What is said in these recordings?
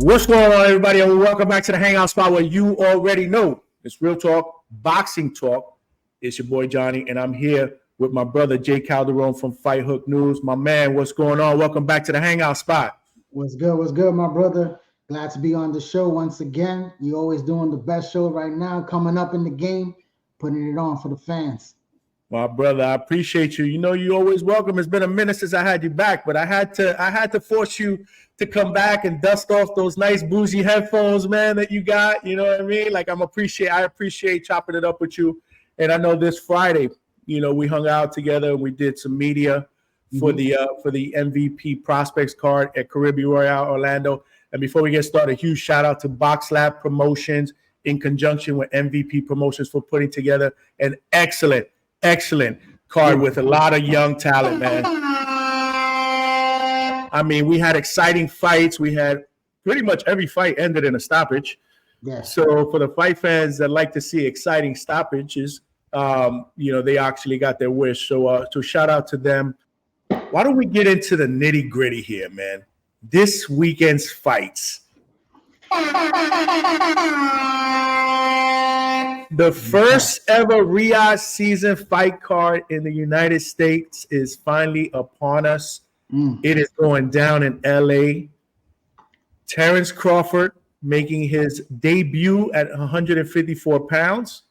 What's going on, everybody? And welcome back to the Hangout Spot where you already know it's real talk, boxing talk. It's your boy Johnny, and I'm here with my brother Jay Calderon from Fight Hook News. My man, what's going on? Welcome back to the Hangout Spot. What's good? What's good, my brother? Glad to be on the show once again. You're always doing the best show right now, coming up in the game, putting it on for the fans. My brother, I appreciate you. You know you're always welcome. It's been a minute since I had you back, but I had to force you to come back and dust off those nice bougie headphones, man, that you got. You know what I mean? Like I appreciate chopping it up with you. And I know this Friday, you know, we hung out together and we did some media for the MVP prospects card at Caribbean Royale Orlando. And before we get started, huge shout out to Box Lab Promotions in conjunction with MVP Promotions for putting together an excellent card with a lot of young talent, man. I mean, we had exciting fights. We had pretty much every fight ended in a stoppage. Yeah. So for the fight fans that like to see exciting stoppages, you know, they actually got their wish. So shout out to them. Why don't we get into the nitty gritty here, man? This weekend's fights. The first ever Riyadh season fight card in the United States is finally upon us. It is going down in LA. Terrence Crawford making his debut at 154 pounds.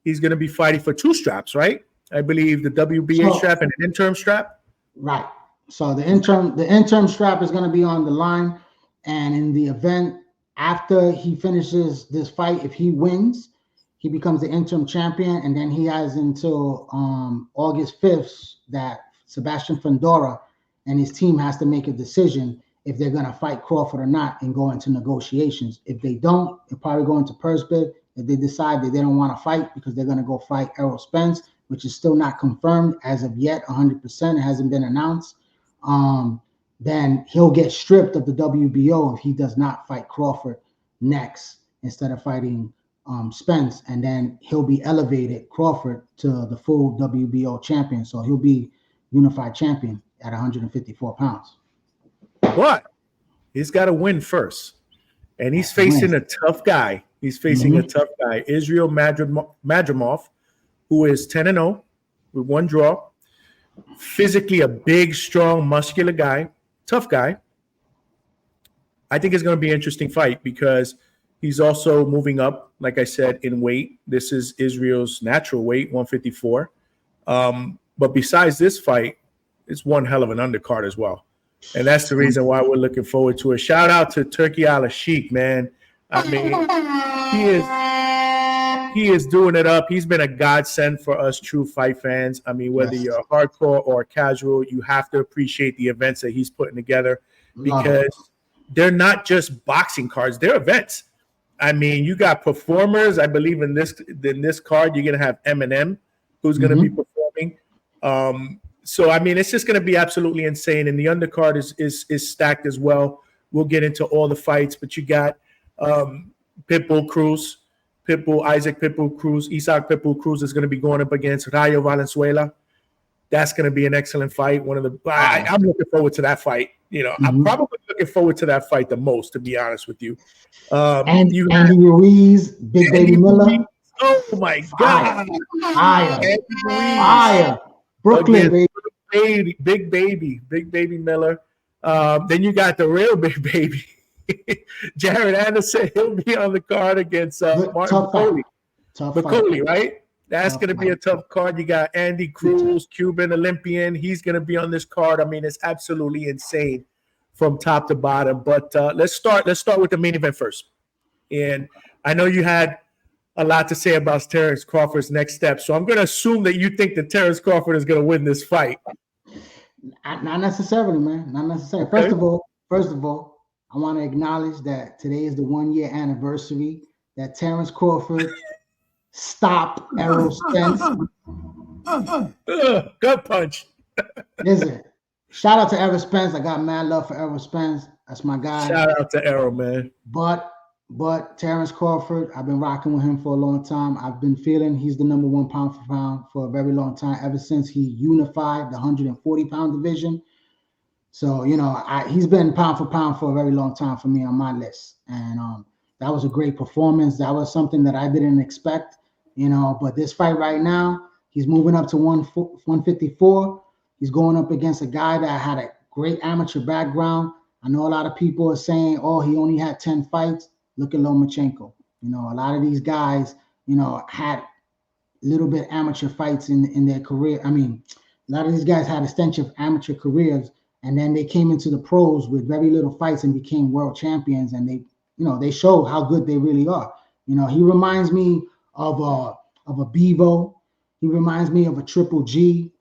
He's going to be fighting for two straps, right? I believe the WBA strap and an interim strap. Right. So the interim strap is going to be on the line, and in the event after he finishes this fight, if he wins, he becomes the interim champion, and then he has until August 5th that Sebastian Fundora and his team has to make a decision if they're going to fight Crawford or not and go into negotiations. If they don't, they'll probably go into purse bid. If they decide that they don't want to fight because they're going to go fight Errol Spence, which is still not confirmed as of yet, 100%, it hasn't been announced, then he'll get stripped of the WBO if he does not fight Crawford next instead of fighting Spence, and then he'll be elevated, Crawford, to the full WBO champion. So he'll be unified champion at 154 pounds. But he's got to win first. And he's facing a tough guy. He's facing a tough guy, Israel Madrimov, who is 10-0 with one draw. Physically a big, strong, muscular guy. Tough guy. I think it's going to be an interesting fight because he's also moving up, like I said, in weight. This is Israel's natural weight, 154. But besides this fight, it's one hell of an undercard as well. And that's the reason why we're looking forward to it. Shout out to Turkey Al-Sheikh, man. I mean, he is doing it up. He's been a godsend for us true fight fans. I mean, whether you're hardcore or casual, you have to appreciate the events that he's putting together because they're not just boxing cards, they're events. I mean, you got performers. I believe in this card, you're going to have Eminem, who's going to be performing. So, I mean, it's just going to be absolutely insane. And the undercard is stacked as well. We'll get into all the fights, but you got Pitbull, Cruz. Isaac Pitbull, Cruz. Isaac Pitbull, Cruz is going to be going up against Rayo Valenzuela. That's going to be an excellent fight. I'm looking forward to that fight. You know, I'm probably looking forward to that fight the most, to be honest with you. And Ruiz, Big Baby Miller. Oh my God! Fire. Brooklyn, baby. Big baby Miller. Then you got the real big baby, Jared Anderson. He'll be on the card against Martin Bakole, right? That's going to be a tough card. You got Andy Cruz, Cuban Olympian. He's going to be on this card. I mean, it's absolutely insane from top to bottom. But let's start with the main event first. And I know you had a lot to say about Terrence Crawford's next step. So I'm going to assume that you think that Terrence Crawford is going to win this fight. Not necessarily, man. Not necessarily. Okay. First of all, I want to acknowledge that today is the 1-year anniversary that Terrence Crawford stopped Errol Spence. Gut punch. Is it? Shout out to Errol Spence. I got mad love for Errol Spence. That's my guy. Shout out to Errol, man. But Terrence Crawford, I've been rocking with him for a long time. I've been feeling he's the number one pound for pound for a very long time, ever since he unified the 140-pound division. So, you know, he's been pound for pound for a very long time for me on my list. and that was a great performance. That was something that I didn't expect, But this fight right now, he's moving up to 154. He's going up against a guy that had a great amateur background. I know a lot of people are saying, "Oh, he only had 10 fights." Look at Lomachenko. A lot of these guys, had a little bit amateur fights in their career. I mean, a lot of these guys had extensive amateur careers, and then they came into the pros with very little fights and became world champions. And they show how good they really are. He reminds me of a Bevo. He reminds me of a Triple G.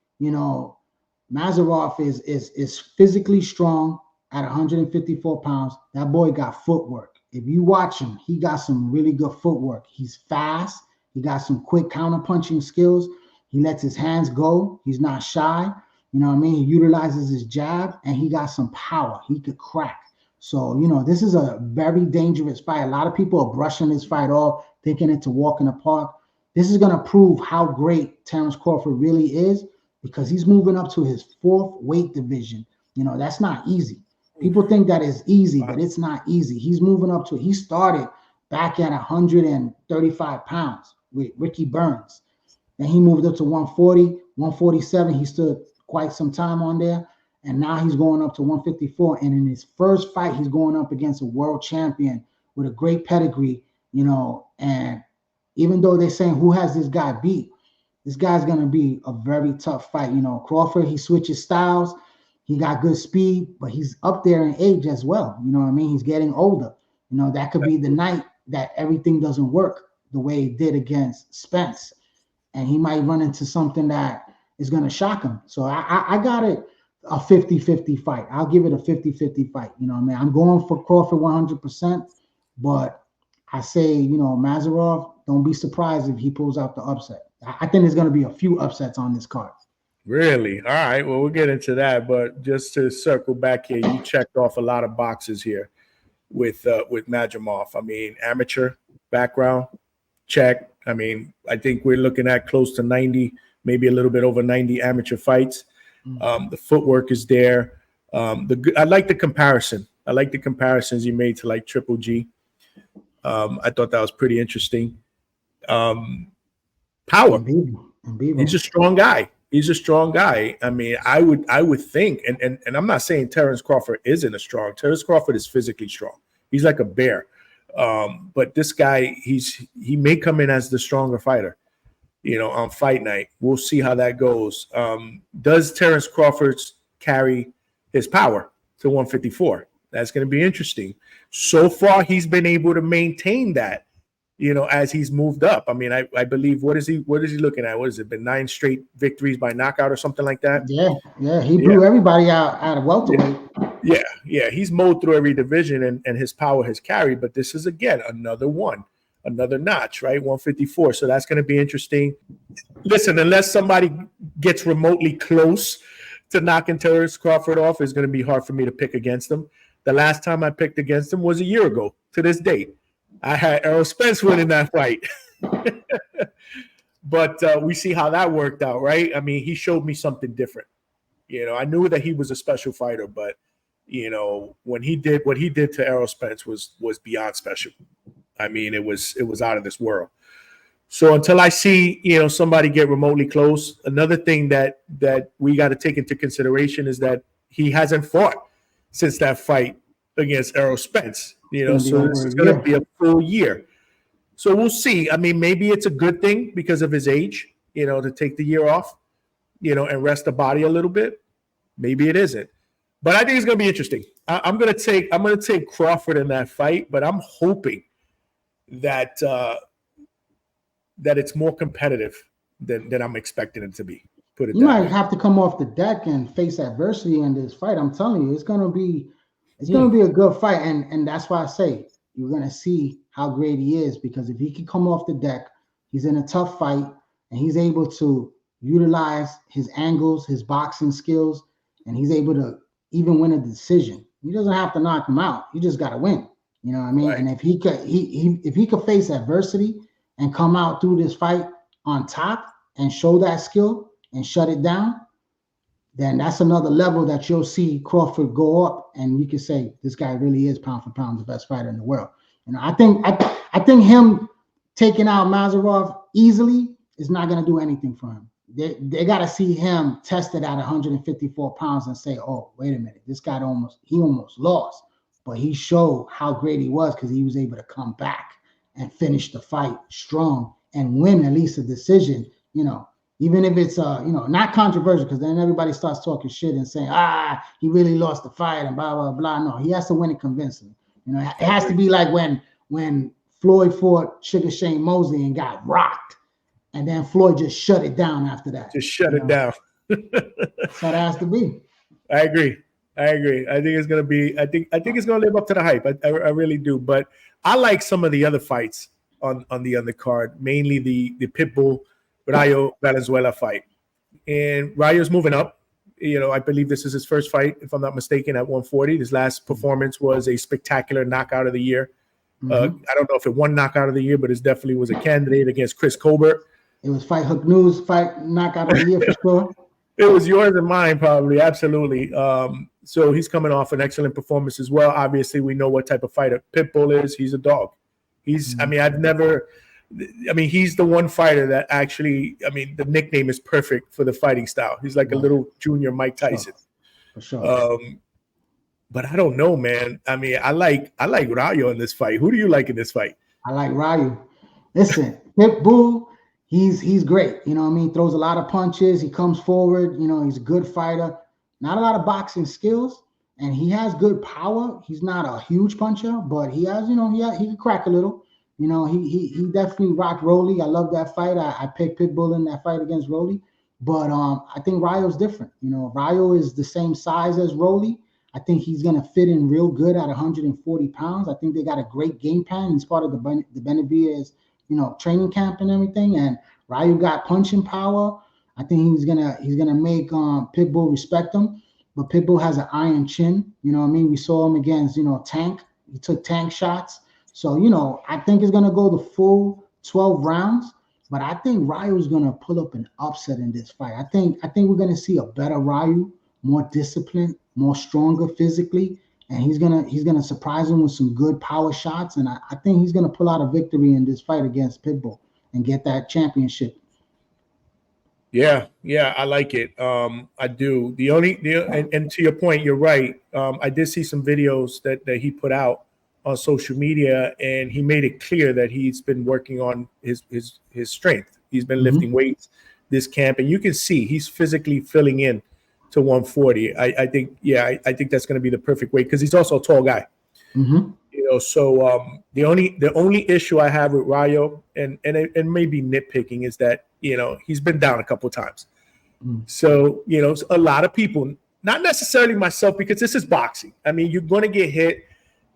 Madrimov is physically strong at 154 pounds. That boy got footwork. If you watch him, he got some really good footwork. He's fast. He got some quick counter-punching skills. He lets his hands go. He's not shy. He utilizes his jab, and he got some power. He could crack. So, this is a very dangerous fight. A lot of people are brushing this fight off, thinking it's a walk in the park. This is going to prove how great Terence Crawford really is, because he's moving up to his 4th weight division. That's not easy. People think that is easy, but it's not easy. He's moving up to it. He started back at 135 pounds with Ricky Burns. Then he moved up to 140, 147. He stood quite some time on there. And now he's going up to 154. And in his first fight, he's going up against a world champion with a great pedigree, and even though they're saying who has this guy beat, this guy's going to be a very tough fight. Crawford, he switches styles. He got good speed, but he's up there in age as well. He's getting older. That could be the night that everything doesn't work the way it did against Spence. And he might run into something that is going to shock him. So I got it a 50-50 fight. I'll give it a 50-50 fight. I'm going for Crawford 100%, but I say, Madrimov, don't be surprised if he pulls out the upset. I think there's going to be a few upsets on this card. Really? All right. Well, we'll get into that. But just to circle back here, you checked off a lot of boxes here with Madrimov. I mean, amateur background, check. I mean, I think we're looking at close to 90, maybe a little bit over 90 amateur fights. The footwork is there. I like the comparison. I like the comparisons you made to like Triple G. I thought that was pretty interesting. Power. He's a strong guy. I mean, I would think, and I'm not saying Terence Crawford isn't a strong. Terence Crawford is physically strong. He's like a bear. But this guy, he may come in as the stronger fighter, on fight night. We'll see how that goes. Does Terence Crawford carry his power to 154? That's going to be interesting. So far, he's been able to maintain that, as he's moved up. I mean, I believe, what is he looking at? What has it been? 9 straight victories by knockout or something like that? Yeah. He blew everybody out of welterweight. Yeah. He's mowed through every division, and his power has carried. But this is, again, another notch, right? 154. So that's going to be interesting. Listen, unless somebody gets remotely close to knocking Terence Crawford off, it's going to be hard for me to pick against him. The last time I picked against him was a year ago to this date. I had Errol Spence winning that fight. But we see how that worked out, right? I mean, he showed me something different. I knew that he was a special fighter, but, when he did what he did to Errol Spence was beyond special. I mean, it was out of this world. So until I see, somebody get remotely close, another thing that we got to take into consideration is that he hasn't fought since that fight against Errol Spence. So this is going to be a full year. So we'll see. I mean, maybe it's a good thing because of his age, to take the year off, and rest the body a little bit. Maybe it isn't. But I think it's going to be interesting. I'm going to take Crawford in that fight, but I'm hoping that it's more competitive than I'm expecting it to be. Put it. You might have to come off the deck and face adversity in this fight. I'm telling you, it's gonna be a good fight, and that's why I say you're gonna see how great he is, because if he can come off the deck, he's in a tough fight, and he's able to utilize his angles, his boxing skills, and he's able to even win a decision. He doesn't have to knock him out. You just got to win. You know what I mean? Right. And if he could face adversity and come out through this fight on top and show that skill and shut it down, then that's another level that you'll see Crawford go up, and you can say this guy really is pound for pound the best fighter in the world. I think him taking out Madrimov easily is not going to do anything for him. They got to see him tested at 154 pounds and say, oh, wait a minute, this guy almost lost, but he showed how great he was because he was able to come back and finish the fight strong and win at least a decision, even if it's not controversial, because then everybody starts talking shit and saying, he really lost the fight and blah blah blah. No, he has to win it convincingly. It has to be like when Floyd fought Sugar Shane Mosley and got rocked, and then Floyd just shut it down after that. Just shut it down. That's how it has to be. I agree. I think it's gonna be. I think it's gonna live up to the hype. I really do. But I like some of the other fights on the undercard, mainly the Pitbull Rayo Valenzuela fight. And Rayo's moving up. I believe this is his first fight, if I'm not mistaken, at 140. His last performance was a spectacular knockout of the year. I don't know if it won knockout of the year, but it definitely was a candidate against Chris Colbert. It was Fight Hook News fight knockout of the year for sure. It was yours and mine, probably. Absolutely. So he's coming off an excellent performance as well. Obviously, we know what type of fighter Pitbull is. He's a dog. He's the one fighter that actually, the nickname is perfect for the fighting style. He's like a little junior Mike Tyson. For sure. But I don't know, man. I like Rayo in this fight. Who do you like in this fight? I like Rayo. Listen, Pitbull, he's great. Throws a lot of punches. He comes forward. He's a good fighter. Not a lot of boxing skills, and he has good power. He's not a huge puncher, but he has, he can crack a little. He definitely rocked Rolly. I love that fight. I picked Pitbull in that fight against Rolly, but I think Rayo's different. Rayo is the same size as Rolly. I think he's gonna fit in real good at 140 pounds. I think they got a great game plan. He's part of the Benavidez, training camp and everything. And Rayo got punching power. I think he's gonna make Pitbull respect him. But Pitbull has an iron chin. We saw him against Tank. He took Tank shots. So I think it's gonna go the full 12 rounds. But I think Rayo's gonna pull up an upset in this fight. I think we're gonna see a better Rayo, more disciplined, more stronger physically, and he's gonna surprise him with some good power shots. And I think he's gonna pull out a victory in this fight against Pitbull and get that championship. Yeah, I like it. I do. And to your point, you're right. I did see some videos that he put out on social media, and he made it clear that he's been working on his strength. He's been lifting weights this camp, and you can see he's physically filling in to 140. I think that's going to be the perfect weight because he's also a tall guy. So the only issue I have with Rayo, and maybe nitpicking, is that he's been down a couple of times. So a lot of people, not necessarily myself, because this is boxing. You're going to get hit.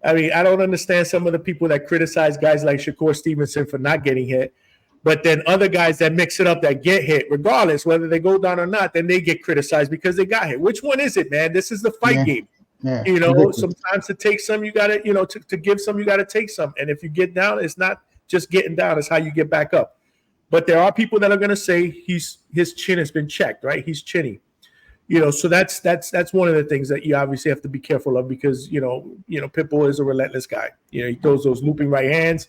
I don't understand some of the people that criticize guys like Shakur Stevenson for not getting hit, but then other guys that mix it up that get hit, regardless whether they go down or not, then they get criticized because they got hit. Which one is it, man? This is the fight game. Yeah, sometimes to take some, you got to, to give some, you got to take some. And if you get down, it's not just getting down, it's how you get back up. But there are people that are going to say his chin has been checked, right? He's chinny. So that's one of the things that you obviously have to be careful of because, Pitbull is a relentless guy. He throws those looping right hands.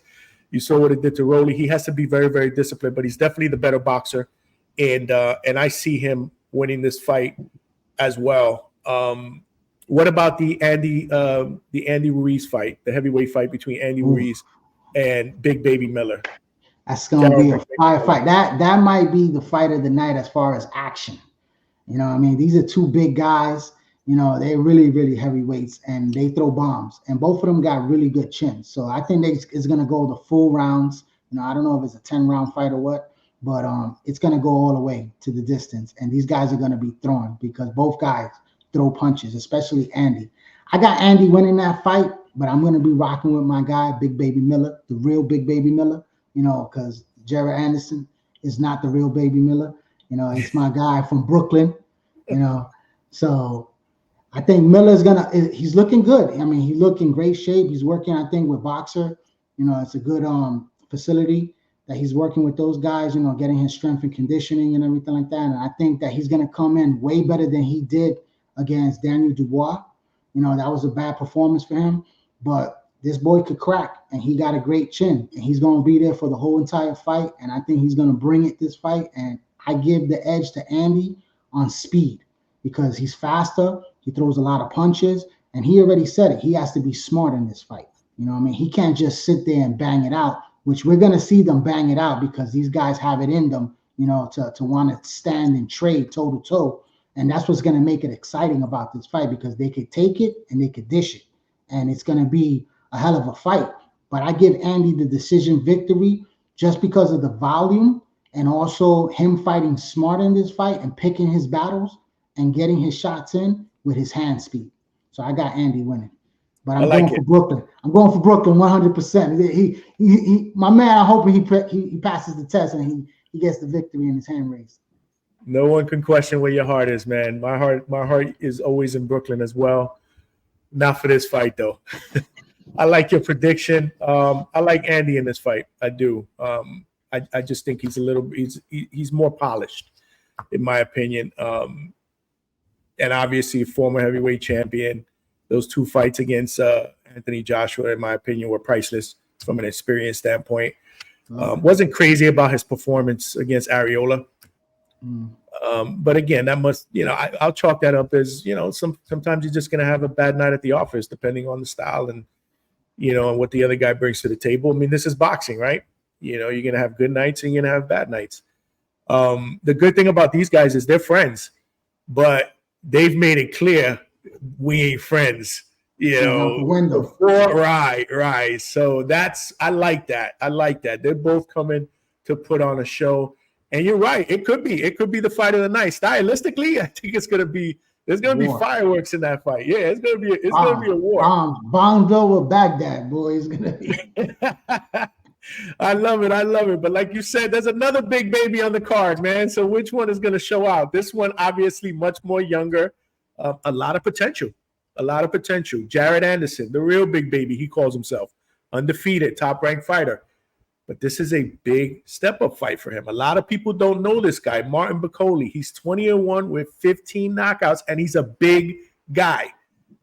You saw what it did to Rolly. He has to be very, very disciplined, but he's definitely the better boxer. And I see him winning this fight as well. What about the Andy Ruiz fight, the heavyweight fight between Andy Ruiz and Big Baby Miller? That's going to be a fire fight. That might be the fight of the night as far as action. These are two big guys. They're really, really heavyweights, and they throw bombs. And both of them got really good chins. So I think it's going to go the full rounds. I don't know if it's a 10-round fight or what, but it's going to go all the way to the distance. And these guys are going to be thrown because both guys throw punches, especially Andy. I got Andy winning that fight, but I'm going to be rocking with my guy, Big Baby Miller, the real Big Baby Miller, because Jared Anderson is not the real Baby Miller. It's my guy from Brooklyn, So I think Miller's he's looking good. He look in great shape. He's working, I think, with Boxer. It's a good facility that he's working with those guys, getting his strength and conditioning and everything like that. And I think that he's going to come in way better than he did against Daniel Dubois. That was a bad performance for him. But this boy could crack, and he got a great chin, and he's going to be there for the whole entire fight, and I think he's going to bring it this fight, and I give the edge to Andy on speed because he's faster, he throws a lot of punches, and he already said it. He has to be smart in this fight. You know what I mean? He can't just sit there and bang it out, which we're going to see them bang it out because these guys have it in them, you know, to want to stand and trade toe-to-toe. And that's what's going to make it exciting about this fight because they could take it and they could dish it. And it's going to be a hell of a fight. But I give Andy the decision victory just because of the volume and also him fighting smart in this fight and picking his battles and getting his shots in with his hand speed. So I got Andy winning. But I'm going for Brooklyn. I'm going for Brooklyn 100%. He my man, I hope he passes the test and he gets the victory in his hand raised. No one can question where your heart is, man. My heart is always in Brooklyn as well. Not for this fight, though. I like your prediction. I like Andy in this fight. I do. I just think he's more polished, in my opinion. And obviously, former heavyweight champion. Those two fights against Anthony Joshua, in my opinion, were priceless from an experience standpoint. Wasn't crazy about his performance against Areola. But again, that must, I'll chalk that up as, sometimes you're just going to have a bad night at the office, depending on the style and, and what the other guy brings to the table. I mean, this is boxing, right? You're going to have good nights and you're going to have bad nights. The good thing about these guys is they're friends, but they've made it clear we ain't friends, before, right. So I like that. They're both coming to put on a show. And you're right. It could be the fight of the night. Stylistically, I think there's gonna be fireworks in that fight. Yeah, it's gonna be a war. Bonneville with Baghdad, boy, is gonna be. I love it. But like you said, there's another big baby on the card, man. So which one is gonna show out? This one, obviously, much more younger. A lot of potential. Jared Anderson, the real big baby, he calls himself. Undefeated, top-ranked fighter. But this is a big step-up fight for him. A lot of people don't know this guy, Martin Bakole. He's 20-1 with 15 knockouts, and he's a big guy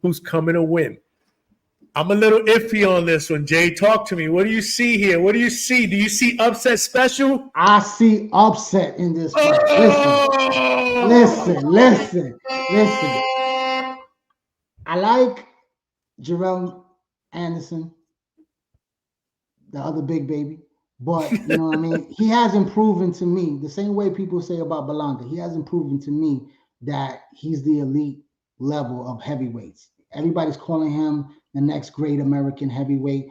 who's coming to win. I'm a little iffy on this one, Jay. Talk to me. What do you see here? What do you see? Do you see upset special? I see upset in this fight. Listen. I like Jarrell Anderson, the other big baby. But, you know what I mean? He hasn't proven to me, the same way people say about Belanda, he hasn't proven to me that he's the elite level of heavyweights. Everybody's calling him the next great American heavyweight.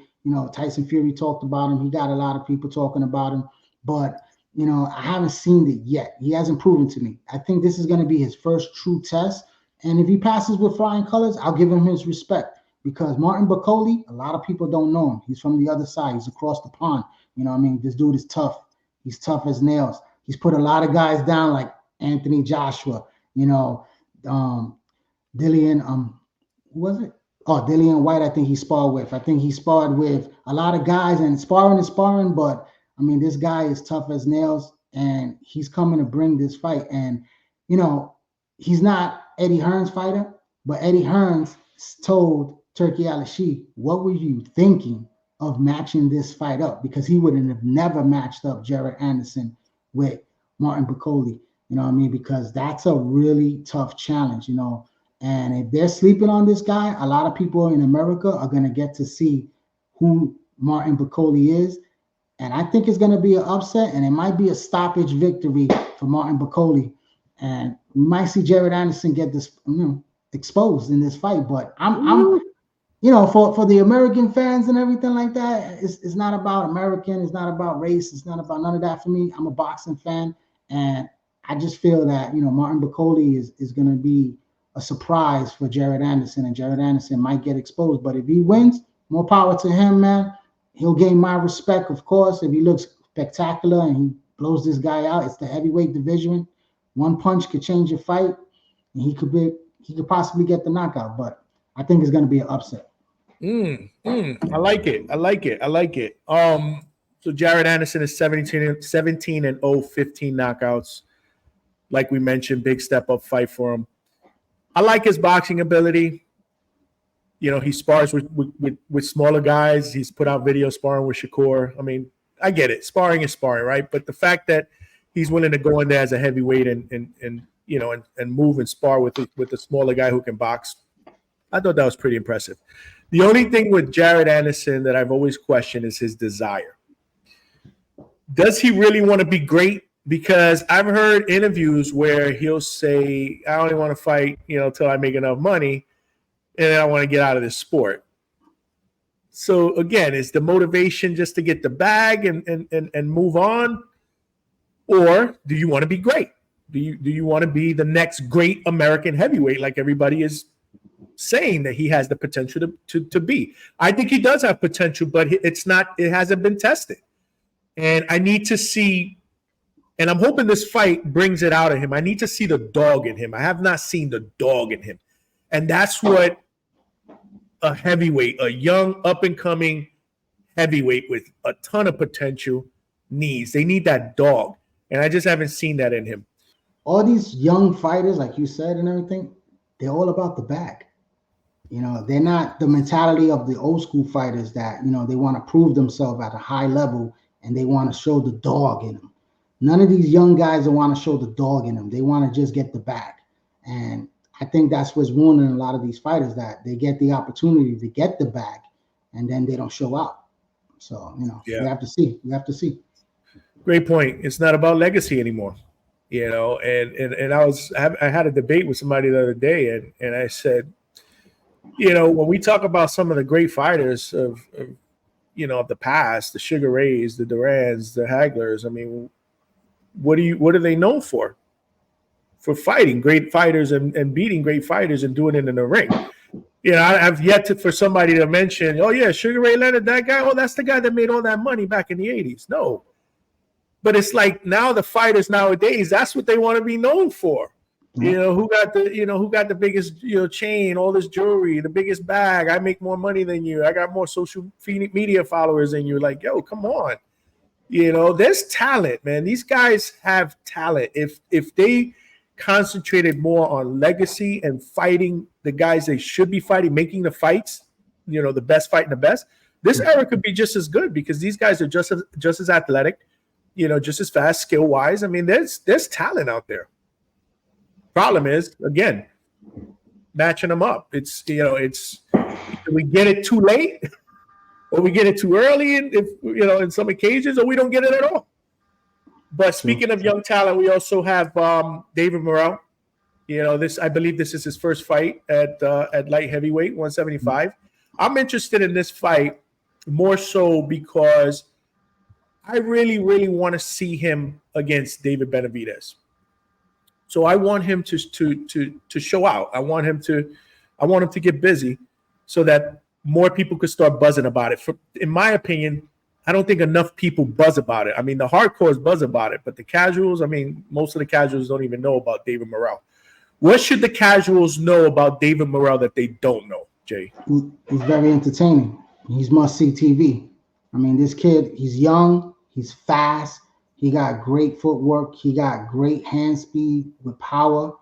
Tyson Fury talked about him. He got a lot of people talking about him. But, I haven't seen it yet. He hasn't proven to me. I think this is going to be his first true test. And if he passes with flying colors, I'll give him his respect. Because Martin Bakole, a lot of people don't know him. He's from the other side. He's across the pond. You know what I mean? This dude is tough. He's tough as nails. He's put a lot of guys down like Anthony Joshua, Dillian, who was it? Oh, Dillian White, I think he sparred with. I think he sparred with a lot of guys, and sparring is sparring, but I mean, this guy is tough as nails, and he's coming to bring this fight. And, he's not Eddie Hearn's fighter, but Eddie Hearns told Turki Al-Ashi, what were you thinking of matching this fight up? Because he would have never matched up Jared Anderson with Martin Bakole, you know what I mean? Because that's a really tough challenge, And if they're sleeping on this guy, a lot of people in America are going to get to see who Martin Bakole is. And I think it's going to be an upset, and it might be a stoppage victory for Martin Bakole. And we might see Jared Anderson get this exposed in this fight. But I'm for the American fans and everything like that, it's not about American. It's not about race. It's not about none of that for me. I'm a boxing fan, and I just feel that, Martin Bakole is going to be a surprise for Jared Anderson, and Jared Anderson might get exposed. But if he wins, more power to him, man. He'll gain my respect, of course, if he looks spectacular and he blows this guy out. It's the heavyweight division. One punch could change a fight, and he could possibly get the knockout. But I think it's going to be an upset. I like it. So Jared Anderson is 17-0, 15 knockouts. Like we mentioned, big step up fight for him. I like his boxing ability. He spars with smaller guys. He's put out videos sparring with Shakur. I mean, I get it. Sparring is sparring, right? But the fact that he's willing to go in there as a heavyweight and move and spar with a smaller guy who can box, I thought that was pretty impressive. The only thing with Jared Anderson that I've always questioned is his desire. Does he really want to be great? Because I've heard interviews where he'll say, I only want to fight, until I make enough money, and then I want to get out of this sport. So again, is the motivation just to get the bag and move on? Or do you want to be great? Do you want to be the next great American heavyweight like everybody is saying that he has the potential to be? I think he does have potential, but it hasn't been tested. And I need to see, and I'm hoping this fight brings it out of him. I need to see the dog in him. I have not seen the dog in him. And that's what a heavyweight, a young up-and-coming heavyweight with a ton of potential needs. They need that dog. And I just haven't seen that in him. All these young fighters, like you said and everything, they're all about the bag. They're not the mentality of the old school fighters that, they want to prove themselves at a high level and they want to show the dog in them. None of these young guys want to show the dog in them. They want to just get the bag. And I think that's what's ruining a lot of these fighters, that they get the opportunity to get the bag and then they don't show out. So, We have to see. We have to see. Great point. It's not about legacy anymore. And I had a debate with somebody the other day, and I said, when we talk about some of the great fighters of the past, the Sugar Rays, the Durans, the Haglers, I mean, what are they known for? For fighting great fighters and beating great fighters and doing it in the ring. I've yet for somebody to mention, oh yeah, Sugar Ray Leonard, that guy. Oh, that's the guy that made all that money back in the 80s. No. But it's like now the fighters nowadays, that's what they want to be known for. Who got the biggest chain, all this jewelry, the biggest bag. I make more money than you. I got more social media followers than you. Like, yo, come on. There's talent, man. These guys have talent. If they concentrated more on legacy and fighting the guys they should be fighting, making the fights, the best fighting the best, this era could be just as good because these guys are just as athletic. Just as fast, skill-wise. I mean, there's talent out there. Problem is, again, matching them up. It's we get it too late, or we get it too early, in some occasions, or we don't get it at all. But speaking of young talent, we also have David Morrell. I believe this is his first fight at light heavyweight, 175. I'm interested in this fight more so because I really, really want to see him against David Benavidez. So I want him to show out. I want him to get busy so that more people could start buzzing about it. In my opinion, I don't think enough people buzz about it. I mean, the hardcores buzz about it, but the casuals, I mean, most of the casuals don't even know about David Morrell. What should the casuals know about David Morrell that they don't know, Jay? He's very entertaining. He's must-see TV. I mean, this kid, he's young, he's fast, he got great footwork, he got great hand speed with power.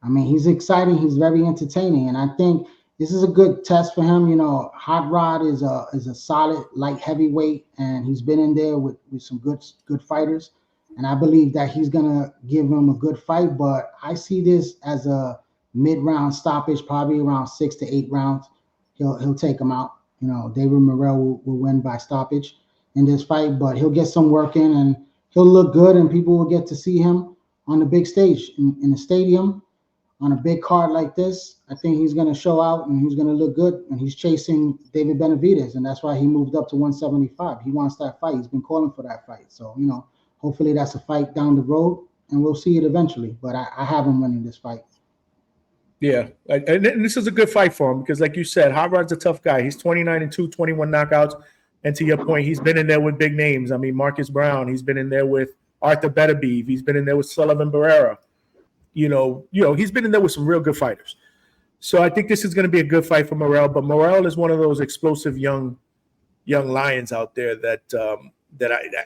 I mean, he's exciting, he's very entertaining, and I think this is a good test for him. Hot Rod is a solid light heavyweight, and he's been in there with some good fighters, and I believe that he's gonna give him a good fight. But I see this as a mid-round stoppage, probably around 6 to 8 rounds. He'll take him out. David Morrell will win by stoppage in this fight, but he'll get some work in and he'll look good, and people will get to see him on the big stage in the stadium on a big card like this. I think he's going to show out and he's going to look good, and he's chasing David Benavidez, and that's why he moved up to 175. He wants that fight. He's been calling for that fight. So, hopefully that's a fight down the road, and we'll see it eventually, but I have him winning this fight. Yeah, and this is a good fight for him because, like you said, Hot Rod's a tough guy. He's 29-2, 21 knockouts. And to your point, he's been in there with big names. I mean, Marcus Brown. He's been in there with Arthur Beterbiev. He's been in there with Sullivan Barrera. He's been in there with some real good fighters. So I think this is going to be a good fight for Morrell. But Morrell is one of those explosive young lions out there that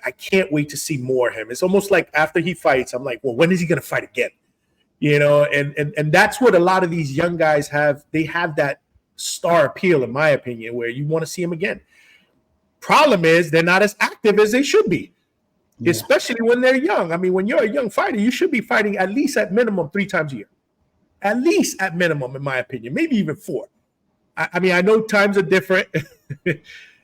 I can't wait to see more of him. It's almost like after he fights, I'm like, well, when is he going to fight again? And that's what a lot of these young guys have. They have that star appeal, in my opinion, where you want to see them again. Problem is they're not as active as they should be, especially when they're young. I mean, when you're a young fighter, you should be fighting at least at minimum 3 times a year. At least at minimum, in my opinion, maybe even 4. I mean, I know times are different, but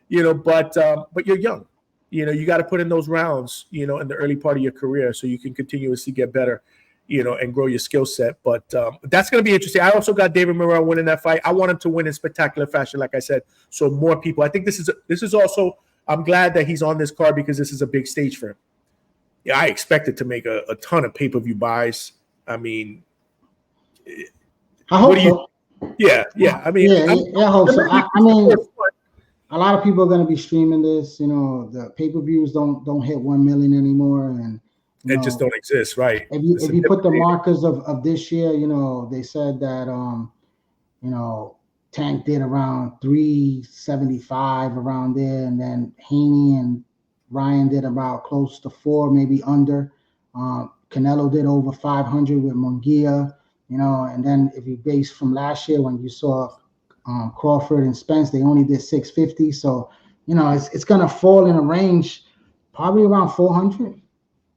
you're young. You got to put in those rounds, in the early part of your career so you can continuously get better, and grow your skill set. But that's going to be interesting. I also got David Morrell winning that fight. I want him to win in spectacular fashion, like I said, so more people. I think this is also, I'm glad that he's on this card because this is a big stage for him. Yeah, I expect it to make a ton of pay-per-view buys. I mean, I hope so. Yeah. I mean, I hope so. I mean, a lot of people are going to be streaming this. The pay-per-views don't hit 1 million anymore, and they just don't exist, right? If you put the markers of this year, they said that Tank did around 375 around there, and then Haney and Ryan did about close to 4, maybe under. Canelo did over 500 with Munguia, and then if you base from last year when you saw Crawford and Spence, they only did 650. So, it's going to fall in a range probably around 400.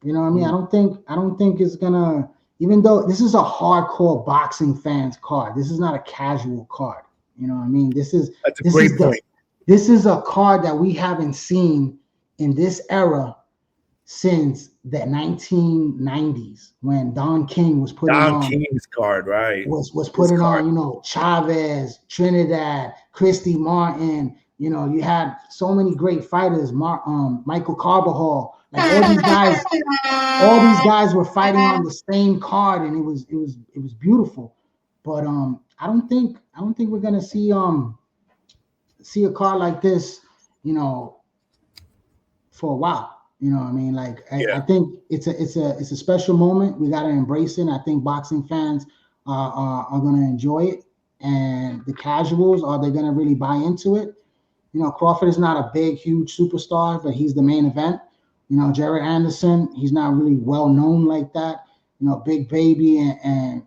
You know what I mean? I don't think it's going to, even though this is a hardcore boxing fans card, this is not a casual card. You know what I mean? That's a great point. This is a card that we haven't seen in this era since the 1990s when Don King was putting on King's card, right? Was putting on, Chavez, Trinidad, Christy Martin. You had so many great fighters, Michael Carbajal. Like all these guys were fighting on the same card, and it was beautiful. But I don't think we're gonna see a card like this, for a while. You know what I mean? Like I think it's a special moment. We gotta embrace it. I think boxing fans are gonna enjoy it, and the casuals, are they gonna really buy into it? Crawford is not a big, huge superstar, but he's the main event. Jared Anderson, he's not really well known like that. Big Baby and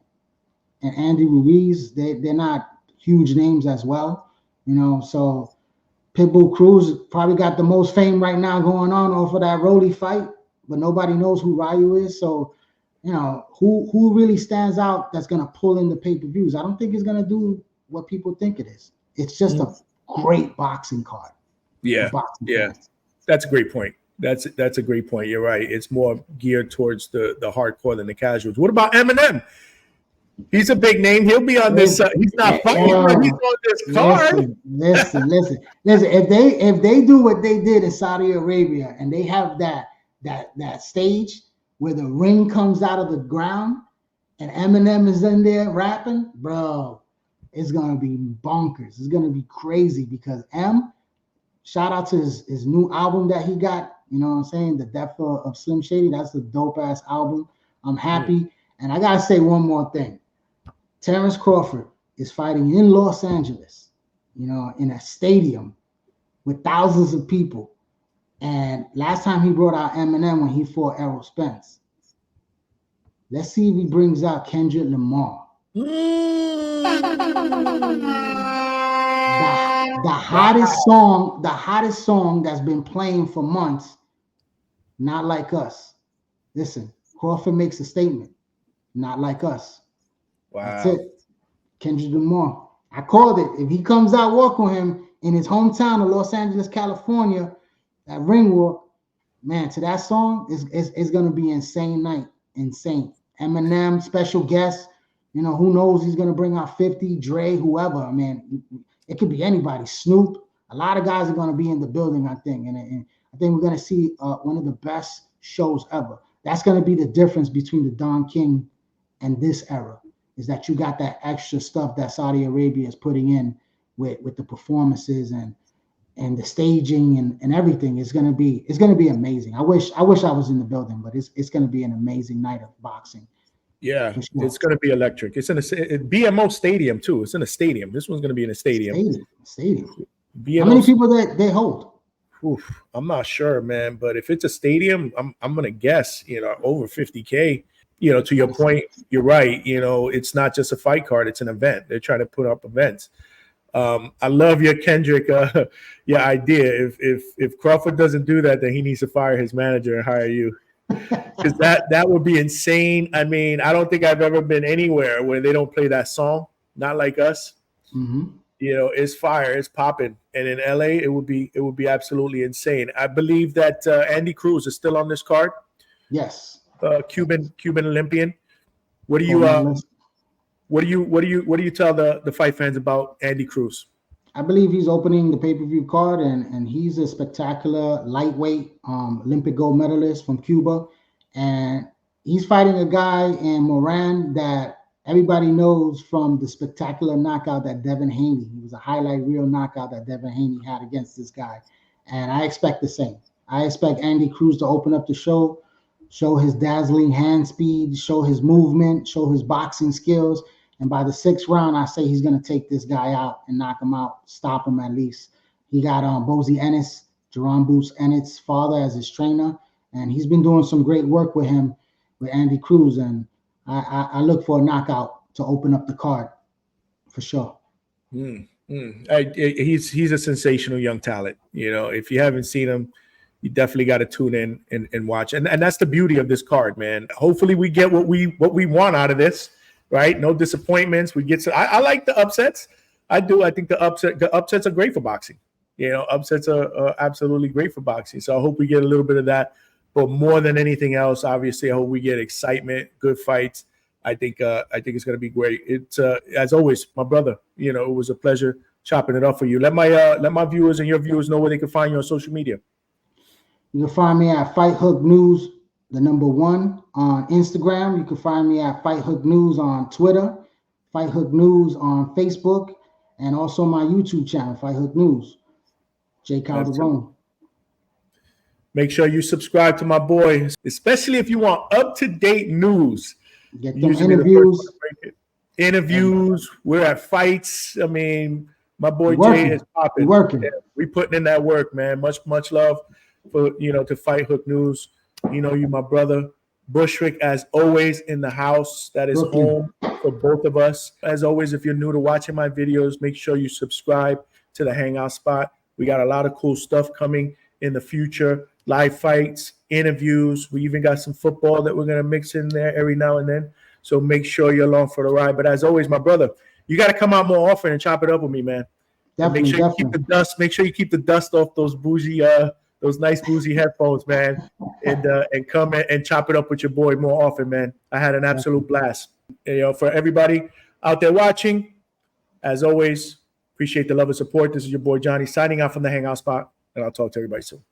Andy Ruiz, they're not huge names as well. So Pitbull Cruz probably got the most fame right now going on off of that Rolly fight, but nobody knows who Rayo is. So, who really stands out that's going to pull in the pay-per-views? I don't think it's going to do what people think it is. It's just a great boxing card. Yeah. That's a great point. That's a great point. You're right. It's more geared towards the hardcore than the casuals. What about Eminem? He's a big name. He'll be on this. He's not fighting, but he's on this card. Listen. If they do what they did in Saudi Arabia and they have that stage where the ring comes out of the ground and Eminem is in there rapping, bro, it's gonna be bonkers. It's gonna be crazy because shout out to his new album that he got. You know what I'm saying? The Death of Slim Shady. That's a dope ass album. I'm happy. And I gotta say one more thing. Terrence Crawford is fighting in Los Angeles, in a stadium with thousands of people. And last time he brought out Eminem when he fought Errol Spence. Let's see if he brings out Kendrick Lamar. The hottest song that's been playing for months, Not Like Us. Listen, Crawford makes a statement. Not like us. Wow. That's it. Kendrick Lamar. I called it. If he comes out, walk on him in his hometown of Los Angeles, California, that ring walk, man, to that song, it's going to be insane night. Insane. Eminem, special guest. Who knows? He's going to bring out 50, Dre, whoever. I mean, it could be anybody. Snoop. A lot of guys are going to be in the building, I think. And I think we're going to see one of the best shows ever. That's going to be the difference between the Don King and this era, is that you got that extra stuff that Saudi Arabia is putting in with the performances and the staging and everything. It's gonna be amazing. I wish I was in the building, but it's gonna be an amazing night of boxing. Yeah, sure. It's gonna be electric. It's in a BMO Stadium too. It's in a stadium. This one's gonna be in a stadium. Stadium. How many people they hold? Oof, I'm not sure, man. But if it's a stadium, I'm gonna guess, over 50K. To your point, you're right. It's not just a fight card; it's an event. They're trying to put up events. I love your Kendrick, your idea. If Crawford doesn't do that, then he needs to fire his manager and hire you, because that would be insane. I mean, I don't think I've ever been anywhere where they don't play that song. Not like us. Mm-hmm. You know, it's fire, it's popping, and in LA, it would be absolutely insane. I believe that Andy Cruz is still on this card. Yes. Cuban Olympian. What do you tell the fight fans about Andy Cruz? I believe he's opening the pay-per-view card, and he's a spectacular lightweight Olympic gold medalist from Cuba, and he's fighting a guy in Morrell that everybody knows from the spectacular knockout that Devin Haney. He was a highlight reel knockout that Devin Haney had against this guy, and I expect the same. I expect Andy Cruz to open up the show his dazzling hand speed, show his movement, show his boxing skills. And by the 6th round, I say he's going to take this guy out and knock him out, stop him at least. He got Bozy Ennis, Jerome Boots Ennis' father as his trainer, and he's been doing some great work with him, with Andy Cruz. And I look for a knockout to open up the card for sure. He's a sensational young talent. You know, if you haven't seen him, you definitely got to tune in and watch. And that's the beauty of this card, man. Hopefully we get what we want out of this. Right, no disappointments. We get to. I like the upsets. I do. I think the upsets are great for boxing. You know, upsets are absolutely great for boxing. So I hope we get a little bit of that. But more than anything else, obviously, I hope we get excitement, good fights. I think it's going to be great. It's as always, my brother. You know, it was a pleasure chopping it up for you. Let my viewers and your viewers know where they can find you on social media. You can find me at Fight Hook News, the #1 on Instagram. You can find me at Fight Hook News on Twitter, Fight Hook News on Facebook, and also my YouTube channel, Fight Hook News. J. Calderon. Make sure you subscribe to my boy, especially if you want up-to-date news. Get them interviews. We're at fights. I mean, my boy Jay is popping. Working. Yeah, we putting in that work, man. Much love for to Fight Hook News. You know, you my brother. Bushwick, as always, in the house. That is home for both of us. As always, if you're new to watching my videos, make sure you subscribe to the Hangout Spot. We got a lot of cool stuff coming in the future. Live fights, interviews. We even got some football that we're going to mix in there every now and then. So make sure you're along for the ride. But as always, my brother, you got to come out more often and chop it up with me, man. Definitely, make sure you keep the dust. Make sure you keep the dust off those bougie, those nice bougie headphones, man. And come and chop it up with your boy more often, man. I had an absolute blast. For everybody out there watching, as always, appreciate the love and support. This is your boy Johnny signing out from the Hangout Spot, and I'll talk to everybody soon.